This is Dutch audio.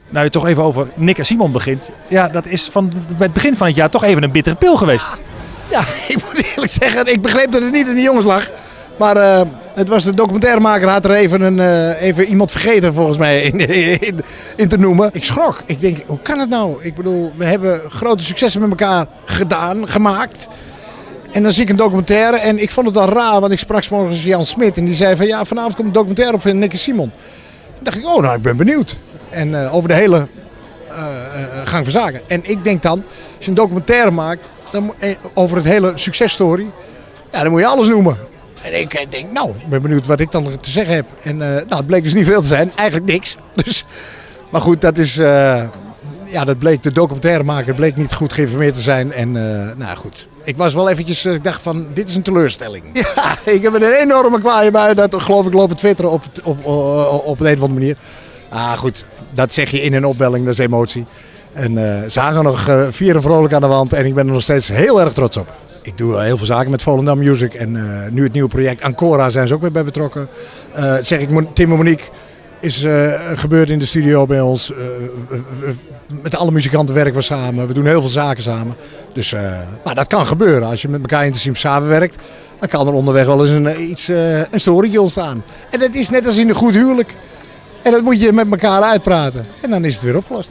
Nou, je toch even over Nick en Simon begint. Ja, dat is van het begin van het jaar toch even een bittere pil geweest. Ja, ik moet eerlijk zeggen, ik begreep dat het niet in de jongens lag. Maar het was de documentairemaker, had er even iemand vergeten volgens mij in te noemen. Ik schrok. Ik denk, hoe kan het nou? Ik bedoel, we hebben grote successen met elkaar gemaakt. En dan zie ik een documentaire en ik vond het al raar, want ik sprak 's morgens Jan Smit en die zei van ja, vanavond komt een documentaire op van Nick en Simon. Toen dacht ik, oh nou, ik ben benieuwd. En over de hele gang van zaken. En ik denk dan, als je een documentaire maakt over het hele successtory, ja, dan moet je alles noemen. En ik denk, nou, ik ben benieuwd wat ik dan te zeggen heb. En nou, het bleek dus niet veel te zijn, eigenlijk niks. Dus, maar goed, dat is, ja, dat bleek, de documentairemaker bleek niet goed geïnformeerd te zijn. En nou goed, ik was wel eventjes, ik dacht van, dit is een teleurstelling. Ja, ik heb een enorme kwaaie bui, dat geloof ik lopen twitteren op een of andere manier. Ah goed, dat zeg je in een opwelling, dat is emotie. En ze hangen nog vier en vrolijk aan de wand en ik ben er nog steeds heel erg trots op. Ik doe heel veel zaken met Volendam Music en nu het nieuwe project Ancora zijn ze ook weer bij betrokken. Zeg ik, Tim en Monique is gebeurd in de studio bij ons. Met alle muzikanten werken we samen, we doen heel veel zaken samen. Dus maar dat kan gebeuren, als je met elkaar intensief samenwerkt. Dan kan er onderweg wel eens een storytje ontstaan. En dat is net als in een goed huwelijk. En dat moet je met elkaar uitpraten. En dan is het weer opgelost.